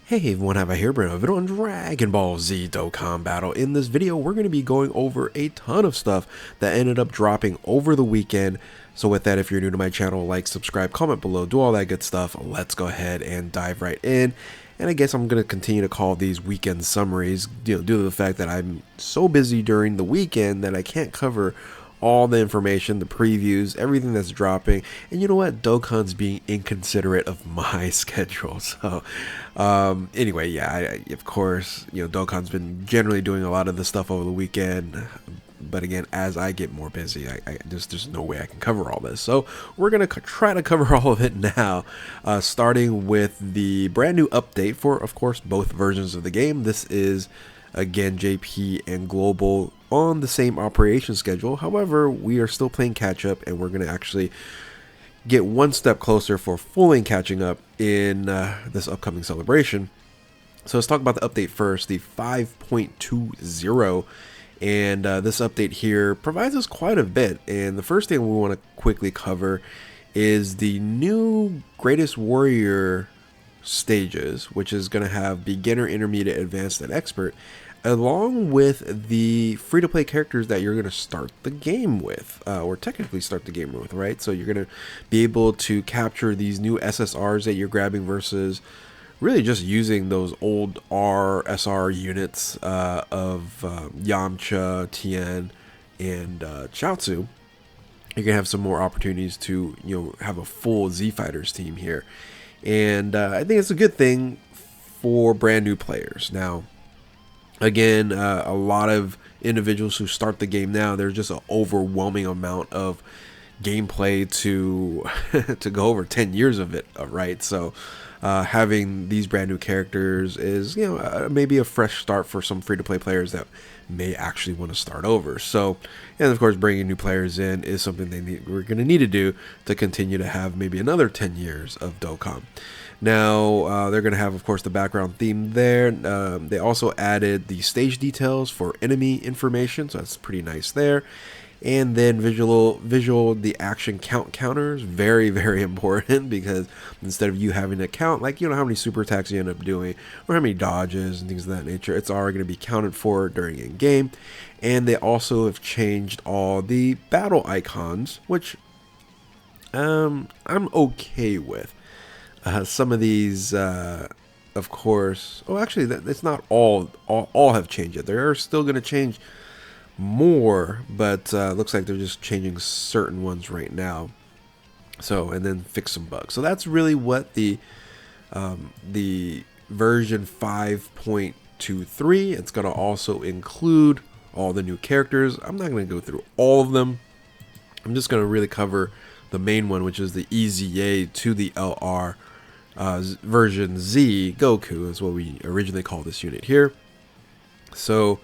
Hey everyone, have I here bring a video on Dragon Ball Z Dokkan Battle. In this video, we're going to be going over a ton of stuff that ended up dropping over the weekend. So with that, if you're new to my channel, like, subscribe, comment below, do all that good stuff. Let's go ahead and dive right in. And I guess I'm going to continue to call these weekend summaries, due to the fact that I'm so busy during the weekend that I can't cover all the information, the previews, everything that's dropping. And you know what? Dokkan's being inconsiderate of my schedule. So anyway, yeah, of course, Dokkan's been generally doing a lot of the stuff over the weekend. But again, as I get more busy, there's no way I can cover all this. So we're going to try to cover all of it now, starting with the brand new update for, of course, both versions of the game. This is, again, JP and Global on the same operation schedule. However, we are still playing catch up, and we're going to actually get one step closer for fully catching up in this upcoming celebration. So let's talk about the update first, the 5.20. And this update here provides us quite a bit. And the first thing we want to quickly cover is the new Greatest Warrior stages, which is going to have beginner, intermediate, advanced, and expert, along with the free-to-play characters that you're going to start the game with, or technically start the game with, right? So you're going to be able to capture these new SSRs that you're grabbing versus really just using those old SR units of Yamcha, Tien, and Chaozu. You're gonna have some more opportunities to have a full Z Fighters team here, and I think it's a good thing for brand new players. Now, again, a lot of individuals who start the game now, there's just an overwhelming amount of gameplay to to go over 10 years of it, right? So having these brand new characters is maybe a fresh start for some free-to-play players that may actually want to start over. So, and of course, bringing new players in is something we're going to need to do to continue to have maybe another 10 years of Dokkan. Now, they're going to have, of course, the background theme there. They also added the stage details for enemy information, so that's pretty nice there. And then visual, the action counters, very, very important, because instead of you having to count, like, how many super attacks you end up doing, or how many dodges and things of that nature, it's already going to be counted for during in-game. And they also have changed all the battle icons, which I'm okay with. Some of these, of course, actually, it's not all have changed yet. They are still going to change more, but looks like they're just changing certain ones right now. So, and then fix some bugs. So that's really what the version 5.23. It's going to also include all the new characters. I'm not going to go through all of them. I'm just going to really cover the main one, which is the EZA to the LR version Z Goku, is what we originally called this unit here. So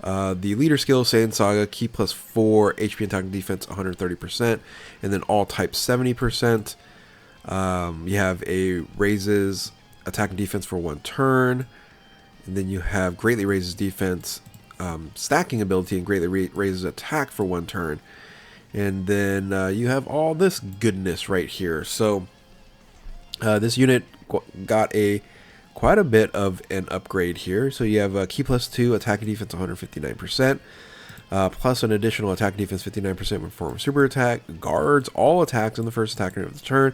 the leader skill, Saiyan Saga, Ki plus 4, HP attack and defense 130%, and then all types 70%. You have a raises attack and defense for 1 turn, and then you have greatly raises defense, stacking ability, and greatly raises attack for 1 turn. And then you have all this goodness right here. So this unit got quite a bit of an upgrade here. So you have Ki plus 2, attack and defense 159%, plus an additional attack and defense 59% when performing super attack, guards all attacks in the first attack of the turn,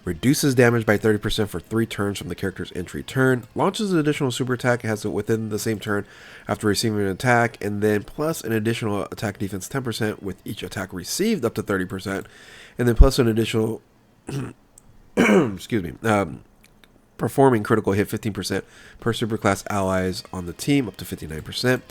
reduces damage by 30% for 3 turns from the character's entry turn, launches an additional super attack, has it within the same turn after receiving an attack, and then plus an additional attack defense 10% with each attack received up to 30%, and then plus an additional excuse me, performing critical hit 15% per superclass allies on the team up to 59%,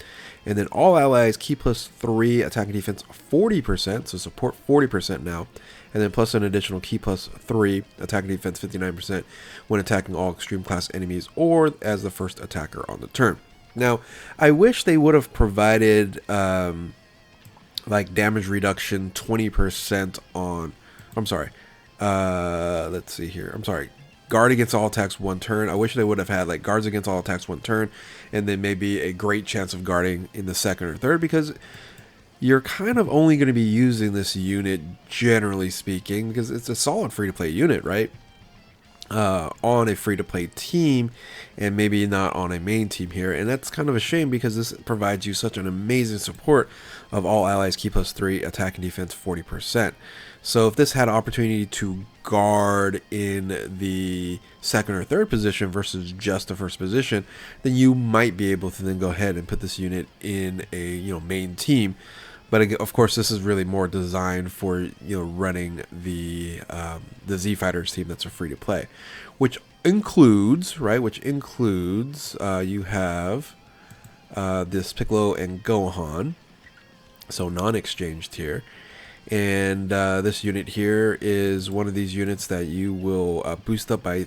and then all allies Ki plus 3 attack and defense 40%, so support 40% now, and then plus an additional Ki plus 3 attack and defense 59% when attacking all extreme class enemies or as the first attacker on the turn. Now, I wish they would have provided like damage reduction 20% on, let's see here, guard against all attacks 1 turn. I wish they would have had like guards against all attacks 1 turn, and then maybe a great chance of guarding in the second or third, because you're kind of only going to be using this unit, generally speaking, because it's a solid free-to-play unit, right? on a free-to-play team and maybe not on a main team here, and that's kind of a shame because this provides you such an amazing support of all allies key +3 attack and defense 40%. So if this had an opportunity to guard in the second or third position versus just the first position, then you might be able to then go ahead and put this unit in a main team. But again, of course, this is really more designed for running the Z Fighters team that's a free to play, which includes you have this Piccolo and Gohan, so non-exchanged here, and this unit here is one of these units that you will boost up by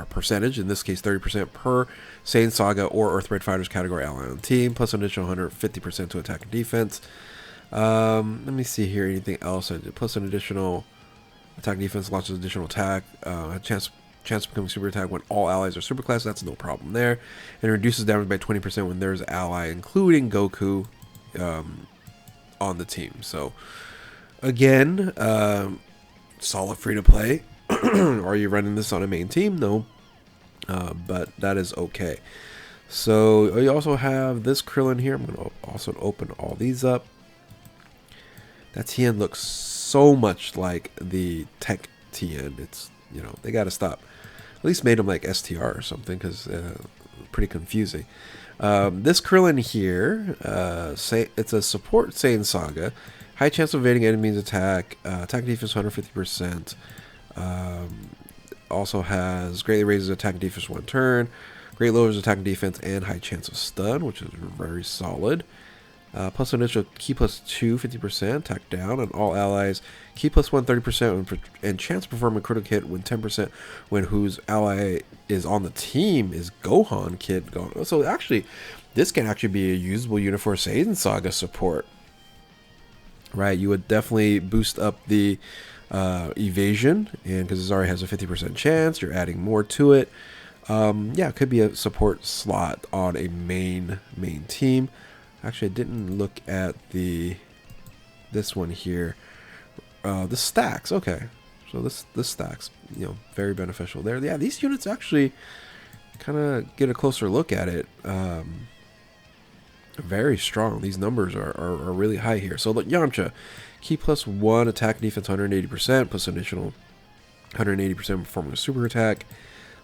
percentage, in this case 30% per Saiyan Saga or Earthbreed Fighters category ally on team, plus an additional 150% to attack and defense. Let me see here, anything else? Plus an additional attack defense, launches additional attack, chance of becoming super attack when all allies are super class. That's no problem there. And it reduces damage by 20% when there's an ally, including Goku, on the team. So again, solid free to play. Are you running this on a main team? No, but that is okay. So you also have this Krillin here. I'm going to also open all these up. That Tien looks so much like the Tech Tien. It's, they got to stop. At least made him like STR or something, because pretty confusing. This Krillin here, it's a support Saiyan Saga. High chance of evading enemies attack. Attack defense 150%. Also has greatly raises attack and defense 1 turn. Great lowers attack and defense and high chance of stun, which is very solid. Plus initial key +2 50% attack down on all allies, key +1 30%, and chance of performing critical hit when 10% when whose ally is on the team is Gohan Kid Gohan. So actually, this can actually be a usable unit for Saiyan Saga support. Right, you would definitely boost up the evasion, and because it already has a 50% chance, you're adding more to it. Yeah, it could be a support slot on a main team. Actually, I didn't look at this one here. The stacks, okay. So this stacks, very beneficial there. Yeah, these units actually kind of get a closer look at it. Very strong. These numbers are really high here. So look, Yamcha, key +1 attack defense 180%, plus additional 180% performing a super attack.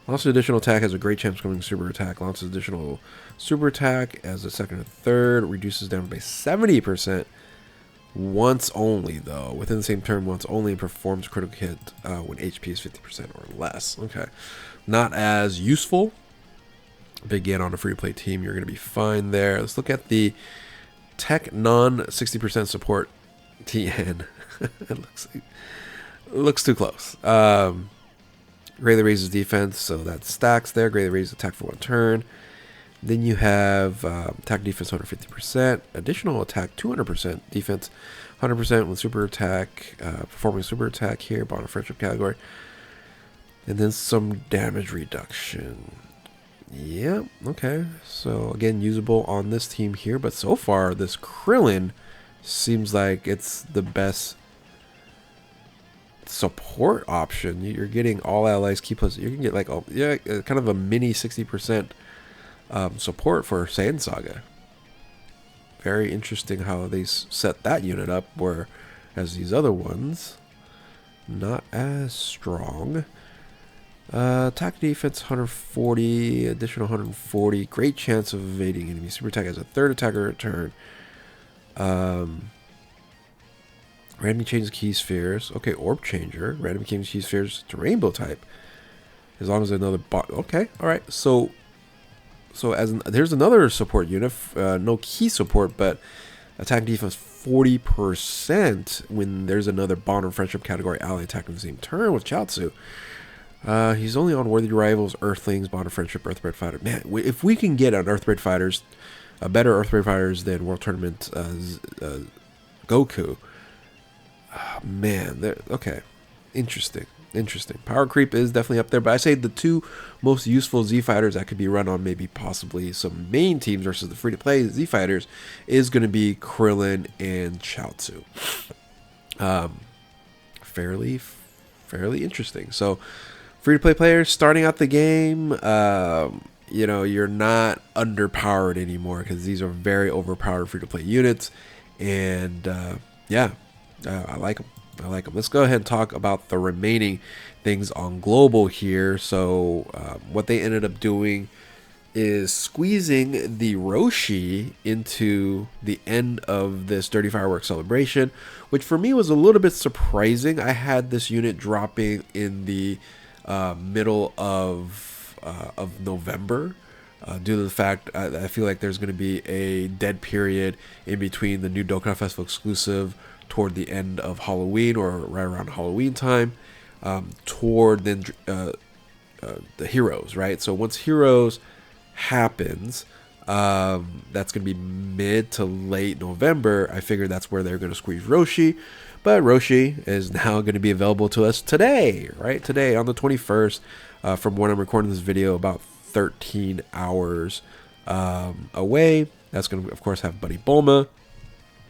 Launches additional attack has a great chance of becoming super attack. Launches additional super attack as a second or third. Reduces damage by 70%. Once only, though. Within the same turn, once only, and performs critical hit when HP is 50% or less. Okay. Not as useful. But again, on a free-to-play team, you're going to be fine there. Let's look at the Tech non-60% support TN. It looks too close. Greatly raises defense, so that stacks there. Greatly raises attack for 1 turn. Then you have attack defense 150%, additional attack 200%, defense 100% with super attack, performing super attack here, bond of friendship category. And then some damage reduction. Yeah, okay. So again, usable on this team here, but so far this Krillin seems like it's the best support option. You're getting all allies key plus. You can get like kind of a mini 60% support for Saiyan Saga. Very interesting how they set that unit up, whereas these other ones not as strong. Attack defense 140, additional 140. Great chance of evading enemy super attack as a third attacker turn. Randomly changes key spheres. Okay, orb changer. Randomly changes key spheres to rainbow type. As long as another bot. Okay, all right. So there's another support unit. No key support, but attack defense 40% when there's another bond or friendship category ally attacking the same turn with Chaozu. He's only on worthy rivals, Earthlings, bond of friendship, Earthbreed Fighter. Man, if we can get an Earthbreed Fighters, a better Earthbreed Fighters than World Tournament Goku. Man, okay, interesting. Power creep is definitely up there, but I say the two most useful Z Fighters that could be run on maybe possibly some main teams versus the free-to-play Z Fighters is going to be Krillin and Chaozu. Fairly interesting. So Free-to-play players starting out the game, you know, you're not underpowered anymore because these are very overpowered free-to-play units. And yeah, I like them. I like them. Let's go ahead and talk about the remaining things on global here. So what they ended up doing is squeezing the Roshi into the end of this Dirty Fireworks celebration, which for me was a little bit surprising. I had this unit dropping in the middle of November. Due to the fact I feel like there's going to be a dead period in between the new Dokkan Festival exclusive toward the end of Halloween or right around Halloween time, toward then the Heroes, right? So once Heroes happens, that's going to be mid to late November. I figured that's where they're going to squeeze Roshi, but Roshi is now going to be available to us today, right? Today on the 21st, from when I'm recording this video, about 13 hours away. That's going to, of course, have Buddy Bulma.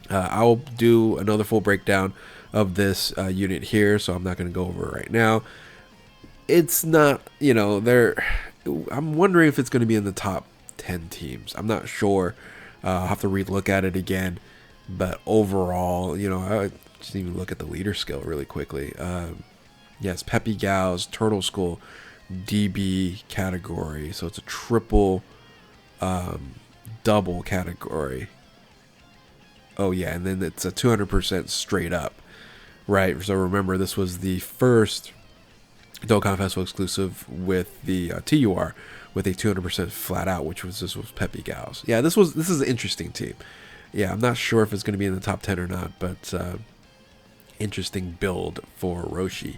I'll do another full breakdown of this unit here, so I'm not going to go over it right now. It's not, you know, I'm wondering if it's going to be in the top 10 teams. I'm not sure. I'll have to re-look at it again. But overall, you know, I just even look at the leader skill really quickly. Yes, Peppy Gau's Turtle School DB category. So it's a triple double category. Oh, yeah, and then it's a 200% straight up. Right, so remember, this was the first Dokkan Festival exclusive with the TUR with a 200% flat out, which was Peppy Gau's. Yeah, this is an interesting team. Yeah, I'm not sure if it's going to be in the top 10 or not, but interesting build for Roshi.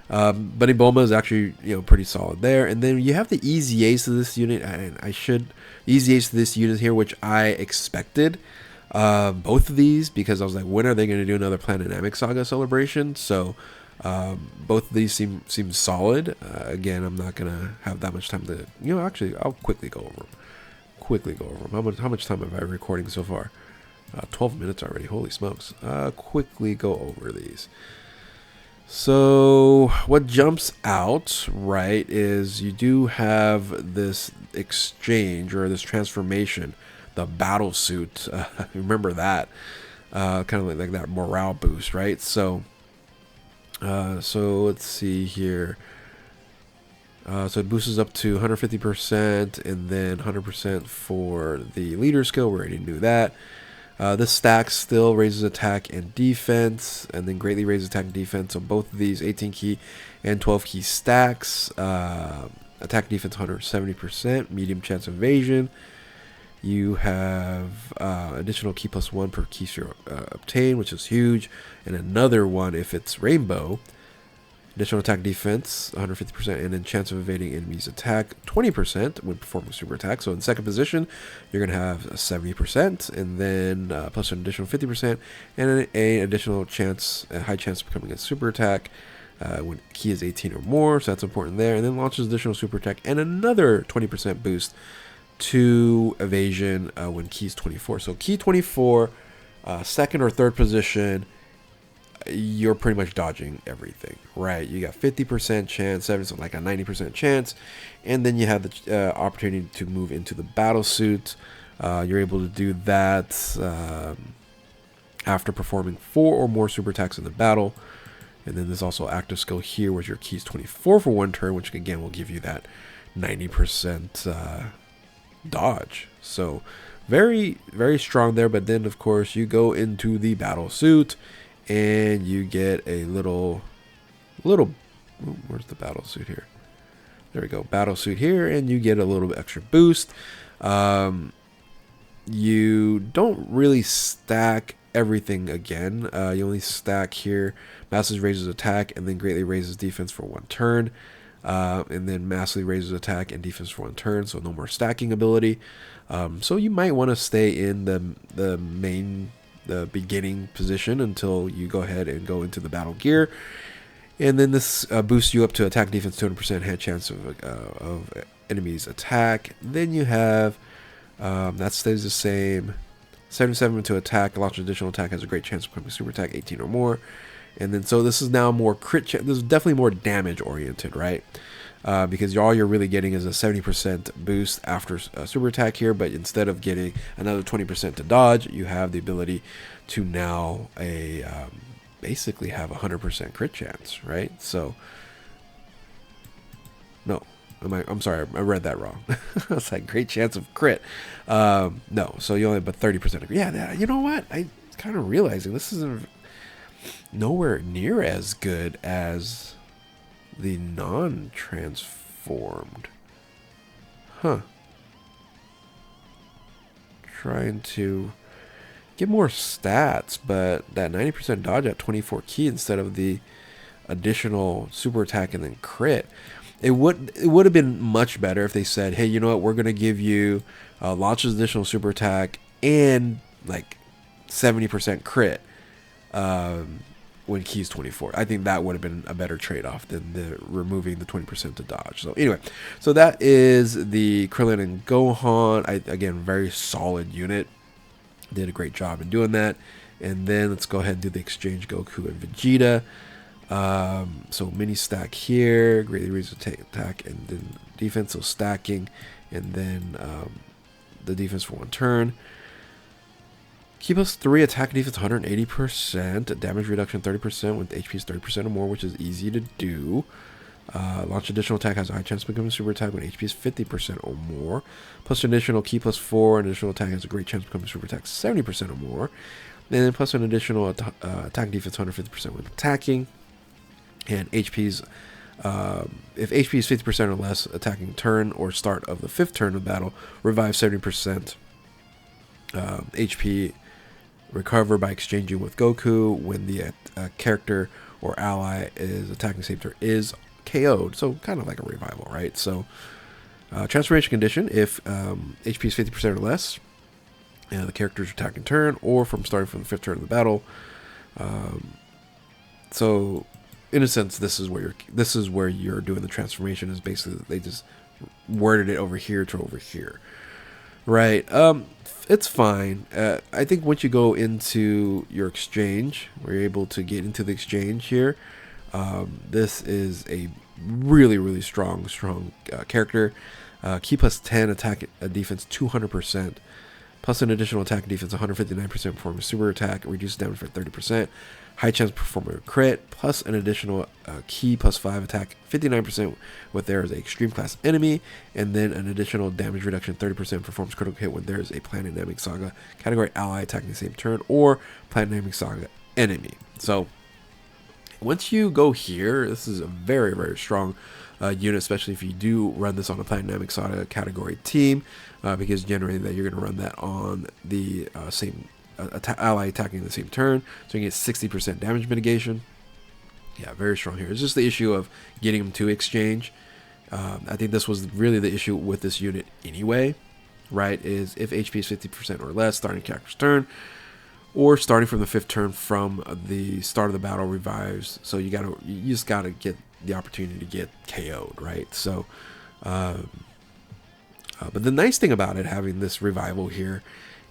Buddy Bulma is actually, you know, pretty solid there. And then you have the easy ace of this unit, and easy ace of this unit here, which I expected. Both of these, because I was like, when are they going to do another Planetamic Saga celebration? So both of these seem solid. Again, I'm not going to have that much time to, you know, actually, I'll quickly go over them. How much time have I been recording so far? 12 minutes already. Holy smokes. Quickly go over these. So what jumps out, right, is you do have this exchange or this transformation, the battle suit. Remember that, kind of like that morale boost, right? So let's see here. So it boosts up to 150% and then 100% for the leader skill. We already knew that. This stack still raises attack and defense, and then greatly raises attack and defense. So both of these 18 key and 12 key stacks. Attack and defense 170%, medium chance evasion. You have additional key +1 per key you obtain, which is huge, and another one if it's rainbow. Additional attack defense 150%, and then chance of evading enemies attack 20% when performing super attack. So in second position, you're going to have 70%, and then plus an additional 50%, and an additional chance, a high chance of becoming a super attack when key is 18 or more. So that's important there. And then launches additional super attack and another 20% boost to evasion when key is 24. So key 24, second or third position, you're pretty much dodging everything, right? You got 50% chance, so like a 90% chance, and then you have the opportunity to move into the battle suit. You're able to do that after performing 4 or more super attacks in the battle. And then there's also active skill here, where your key is 24 for 1 turn, which again will give you that 90% dodge. So very, very strong there. But then of course you go into the battle suit, and you get a little, where's the battle suit here? There we go, battle suit here, and you get a little bit extra boost. You don't really stack everything again. You only stack here, massively raises attack, and then greatly raises defense for 1 turn. And then massively raises attack and defense for 1 turn, so no more stacking ability. So you might want to stay in the beginning position until you go ahead and go into the battle gear, and then this boosts you up to attack defense 200% hand chance of enemies attack. Then you have that stays the same, 77 to attack, launch additional attack, has a great chance of becoming super attack 18 or more, And then so this is now more crit. This is definitely more damage oriented, right? Because all you're really getting is a 70% boost after super attack here, but instead of getting another 20% to dodge, you have the ability to now basically have 100% crit chance, right? So no, I'm sorry, I read that wrong. It's like great chance of crit. No, so you only have a 30%. Yeah, you know what? I kind of realizing this isn't nowhere near as good as the non-transformed. Huh. Trying to get more stats, but that 90% dodge at 24 key instead of the additional super attack and then crit. It would have been much better if they said, hey, you know what, we're going to give you launches additional super attack and like 70% crit when keys 24. I think that would have been a better trade-off than the removing the 20% to dodge. So anyway, so that is the Krillin and Gohan. Again, very solid unit. Did a great job in doing that. And then let's go ahead and do the exchange Goku and Vegeta. So mini stack here, greatly reduces attack and then defense, so stacking, and then the defense for one turn. Keep us 3 attack and defense 180%, damage reduction 30% with HP is 30% or more, which is easy to do. Launch additional attack has a high chance of becoming super attack when HP is 50% or more. Plus additional key plus 4, an additional attack has a great chance of becoming super attack 70% or more. And then plus an additional attack defense 150% when attacking. And HP's, if HP is 50% or less, attacking turn or start of the 5th turn of battle, revive 70% HP, recover by exchanging with Goku when the character or ally is attacking the same turn is KO'd. So kind of like a revival, right? So transformation condition, if HP is 50% or less, and the character's attacking turn or from starting from the 5th turn of the battle. So in a sense, this is where you're doing the transformation. Is basically they just worded it over here to over here, right? It's fine. I think once you go into your exchange, where you're able to get into the exchange here, this is a really strong character. Key plus 10 attack defense 200%. Plus an additional attack and defense 159% performance super attack, reduces damage by 30%. High chance of performing a crit, plus an additional key plus 5 attack 59% with there is a extreme class enemy, and then an additional damage reduction 30% performance critical hit when there is a Planet Namek Saga category ally attacking the same turn or Planet Namek Saga enemy. So once you go here, this is a very strong unit, especially if you do run this on a Planet Namek Saga category team, because generally that you're going to run that on the same ally attacking the same turn, so you get 60% damage mitigation. Yeah, very strong here. It's just the issue of getting them to exchange. I think this was really the issue with this unit anyway, right? Is if HP is 50% or less, starting character's turn, or starting from the 5th turn from the start of the battle revives. So you just gotta get the opportunity to get KO'd, right? So, but the nice thing about it, having this revival here,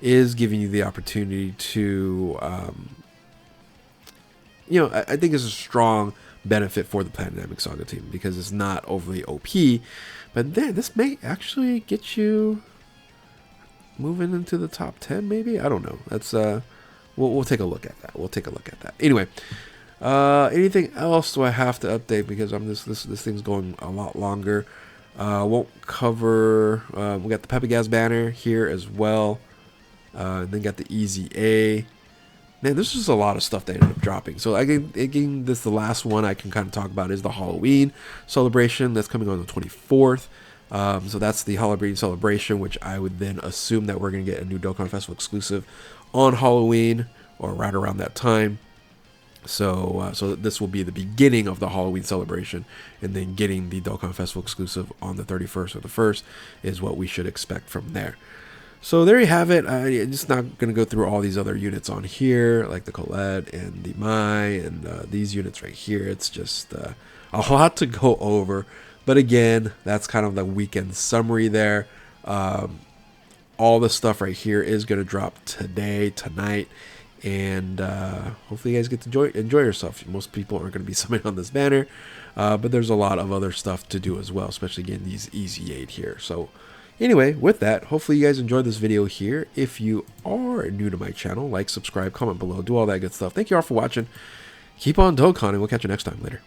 is giving you the opportunity to, I think it's a strong benefit for the Planet Namek Saga team because it's not overly OP, but then this may actually get you moving into the top 10, maybe. I don't know. That's we'll take a look at that. Anyway, anything else do I have to update because this thing's going a lot longer. Won't cover. We got the Pepegas banner here as well. Then got the Easy A. Man, there's just a lot of stuff that ended up dropping. So again, this the last one I can kind of talk about is the Halloween celebration that's coming on the 24th. So that's the Halloween celebration, which I would then assume that we're going to get a new Dokkan Festival exclusive on Halloween or right around that time. So this will be the beginning of the Halloween celebration, and then getting the Dokkan Festival exclusive on the 31st or the 1st is what we should expect from there. So there you have it. I'm just not going to go through all these other units on here, like the Colette and the Mai and these units right here. It's just a lot to go over. But again, that's kind of the weekend summary there. All the stuff right here is going to drop today, tonight, And hopefully you guys get to enjoy yourself. Most people aren't going to be summoning on this banner, but there's a lot of other stuff to do as well, especially getting these easy 8 here. So anyway, with that, hopefully you guys enjoyed this video here. If you are new to my channel, like, subscribe, comment below, do all that good stuff. Thank you all for watching. Keep on Dokkan, and we'll catch you next time. Later.